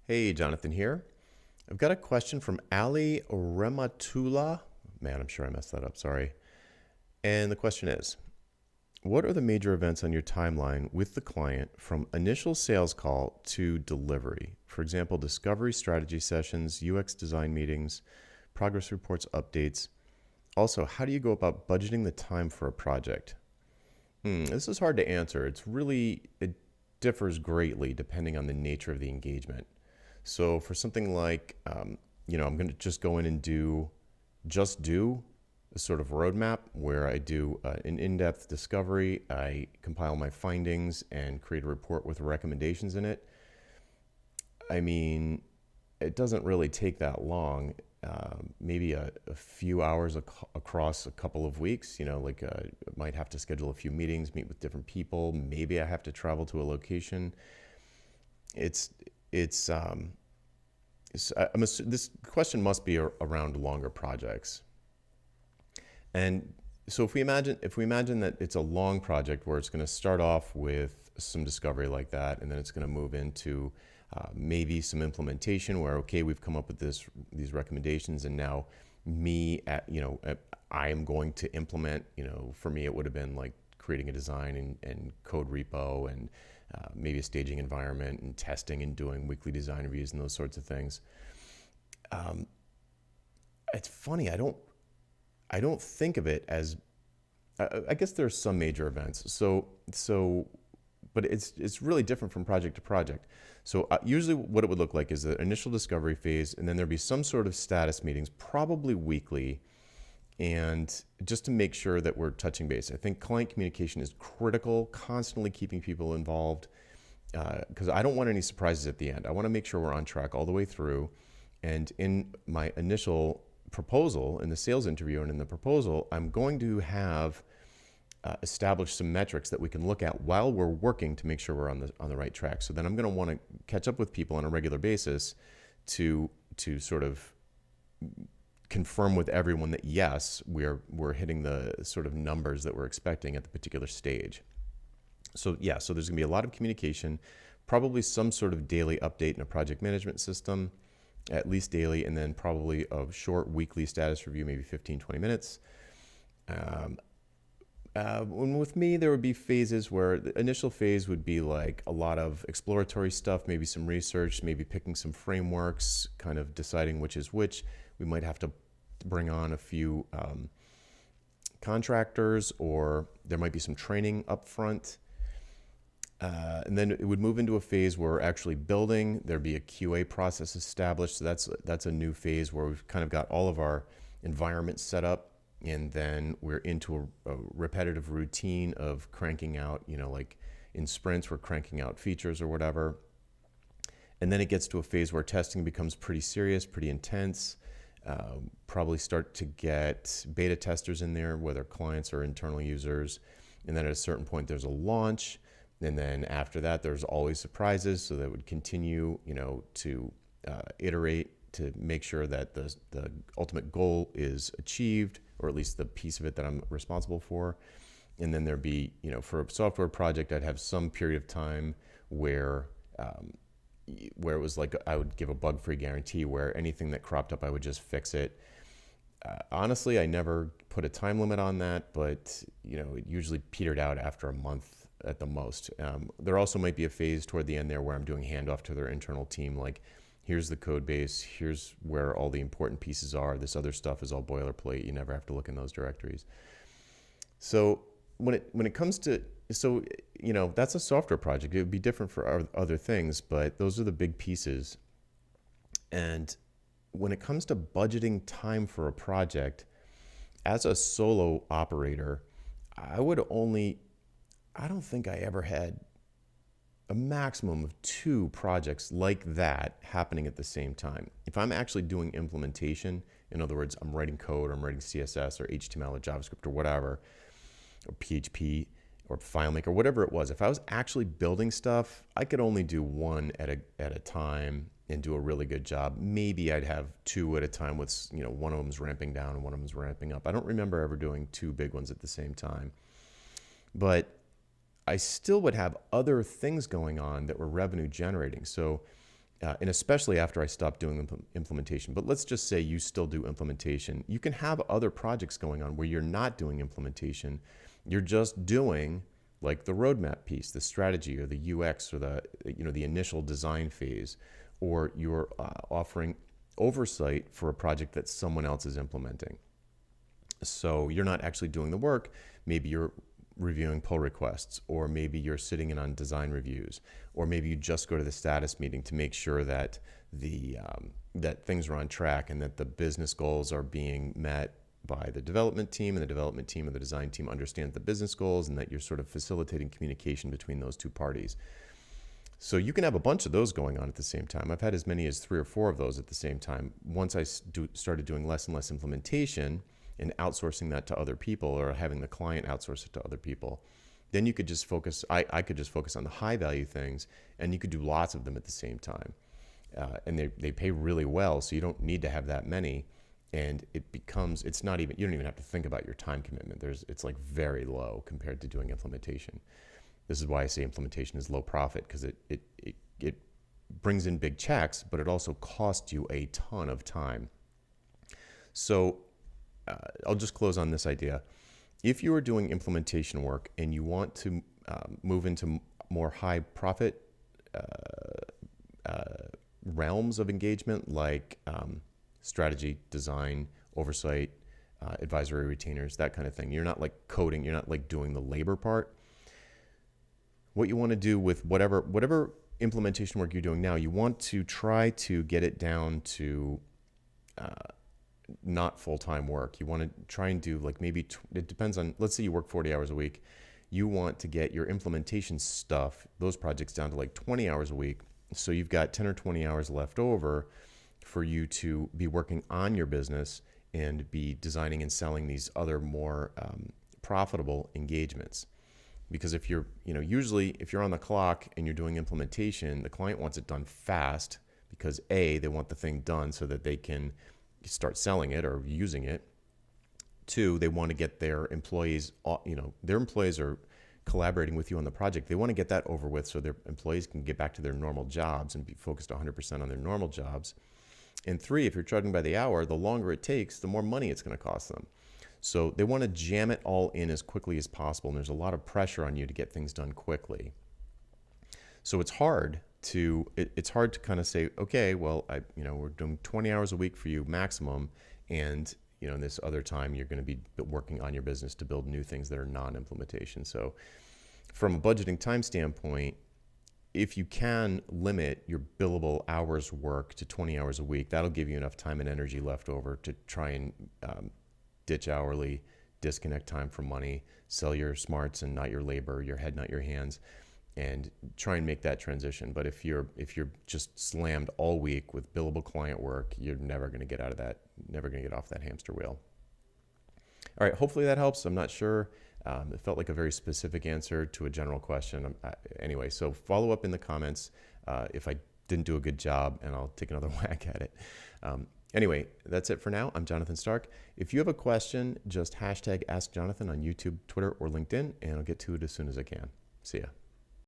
Hey, Jonathan here. I've got a question from Ali Rematula. Man, I'm sure I messed that up. Sorry. And the question is, what are the major events on your timeline with the client from initial sales call to delivery? For example, discovery strategy sessions, UX design meetings, progress reports, updates. Also, how do you go about budgeting the time for a project? This is hard to answer. It differs greatly depending on the nature of the engagement. So for something like, I'm going to just go in and do a sort of roadmap where I do an in-depth discovery. I compile my findings and create a report with recommendations in it. I mean, it doesn't really take that long. Maybe a few hours across a couple of weeks. Might have to schedule a few meetings, meet with different people. Maybe I have to travel to a location. It's it's this question must be around longer projects. And so if we imagine that it's a long project where it's going to start off with some discovery like that, and then it's going to move into maybe some implementation where, okay, we've come up with these recommendations, and now I am going to implement. For me, it would have been like creating a design and code repo and maybe a staging environment and testing and doing weekly design reviews and those sorts of things. It's funny. I don't think of it as. I guess there's some major events. But it's really different from project to project. So usually, what it would look like is the initial discovery phase, and then there'd be some sort of status meetings, probably weekly, and just to make sure that we're touching base. I think client communication is critical, constantly keeping people involved, because I don't want any surprises at the end. I want to make sure we're on track all the way through. And in my initial proposal, in the sales interview and in the proposal, I'm going to have establish some metrics that we can look at while we're working to make sure we're on the right track. So then I'm going to want to catch up with people on a regular basis to sort of confirm with everyone that yes, we're hitting the sort of numbers that we're expecting at the particular stage. So there's going to be a lot of communication, probably some sort of daily update in a project management system, at least daily, and then probably a short weekly status review, maybe 15, 20 minutes. With me, there would be phases where the initial phase would be like a lot of exploratory stuff, maybe some research, maybe picking some frameworks, kind of deciding which is which. We might have to bring on a few contractors, or there might be some training up front. And then it would move into a phase where we're actually building. There'd be a QA process established. So that's a new phase where we've kind of got all of our environments set up. And then we're into a repetitive routine of cranking out, like in sprints, we're cranking out features or whatever. And then it gets to a phase where testing becomes pretty serious, pretty intense. Probably start to get beta testers in there, whether clients or internal users. And then at a certain point, there's a launch. And then after that, there's always surprises. So that would continue, to iterate to make sure that the ultimate goal is achieved, or at least the piece of it that I'm responsible for. And then there'd be, for a software project, I'd have some period of time where it was like I would give a bug-free guarantee where anything that cropped up, I would just fix it. Honestly, I never put a time limit on that, but it usually petered out after a month at the most. There also might be a phase toward the end there where I'm doing handoff to their internal team, like, here's the code base, here's where all the important pieces are. This other stuff is all boilerplate. You never have to look in those directories. So when it comes to, that's a software project. It would be different for other things, but those are the big pieces. And when it comes to budgeting time for a project, as a solo operator, I don't think I ever had a maximum of 2 projects like that happening at the same time. If I'm actually doing implementation, in other words, I'm writing code, or I'm writing CSS or HTML or JavaScript or whatever, or PHP or FileMaker, whatever it was, if I was actually building stuff, I could only do one at a time and do a really good job. Maybe I'd have 2 at a time with, one of them's ramping down and one of them's ramping up. I don't remember ever doing 2 big ones at the same time. But I still would have other things going on that were revenue generating. So and especially after I stopped doing implementation. But let's just say you still do implementation. You can have other projects going on where you're not doing implementation. You're just doing like the roadmap piece, the strategy or the UX or the initial design phase, or you're offering oversight for a project that someone else is implementing. So you're not actually doing the work. Maybe you're reviewing pull requests, or maybe you're sitting in on design reviews, or maybe you just go to the status meeting to make sure that that things are on track and that the business goals are being met by the development team, and the development team and the design team understand the business goals, and that you're sort of facilitating communication between those two parties. So you can have a bunch of those going on at the same time. I've had as many as 3 or 4 of those at the same time. Once I started doing less and less implementation and outsourcing that to other people, or having the client outsource it to other people, then you could just focus, I could just focus on the high value things, and you could do lots of them at the same time. And they pay really well, so you don't need to have that many. And it's not even, you don't even have to think about your time commitment. It's like very low compared to doing implementation. This is why I say implementation is low profit, because it brings in big checks, but it also costs you a ton of time. So I'll just close on this idea. If you are doing implementation work and you want to move into more high profit realms of engagement, like strategy, design, oversight, advisory retainers, that kind of thing. You're not like coding, you're not like doing the labor part. What you want to do with whatever implementation work you're doing now, you want to try to get it down to not full-time work. You want to try and do like maybe, it depends on, let's say you work 40 hours a week. You want to get your implementation stuff, those projects, down to like 20 hours a week. So you've got 10 or 20 hours left over for you to be working on your business and be designing and selling these other more profitable engagements. Because if you're, usually if you're on the clock and you're doing implementation, the client wants it done fast, because A, they want the thing done so that they can start selling it or using it. 2, they want to get their employees, their employees are collaborating with you on the project. They want to get that over with so their employees can get back to their normal jobs and be focused 100% on their normal jobs. And 3, if you're charging by the hour, the longer it takes, the more money it's going to cost them. So they want to jam it all in as quickly as possible, and there's a lot of pressure on you to get things done quickly. So it's hard to kind of say, okay, well, we're doing 20 hours a week for you maximum, and in this other time you're going to be working on your business to build new things that are non-implementation. So from a budgeting time standpoint, if you can limit your billable hours work to 20 hours a week, that'll give you enough time and energy left over to try and ditch hourly, disconnect time from money, sell your smarts and not your labor, your head, not your hands, and try and make that transition. But if you're just slammed all week with billable client work, you're never going to get out of that, never going to get off that hamster wheel. All right, hopefully that helps. I'm not sure. It felt like a very specific answer to a general question. Anyway, so follow up in the comments if I didn't do a good job, and I'll take another whack at it. Anyway, that's it for now. I'm Jonathan Stark. If you have a question, just hashtag AskJonathan on YouTube, Twitter, or LinkedIn, and I'll get to it as soon as I can. See ya.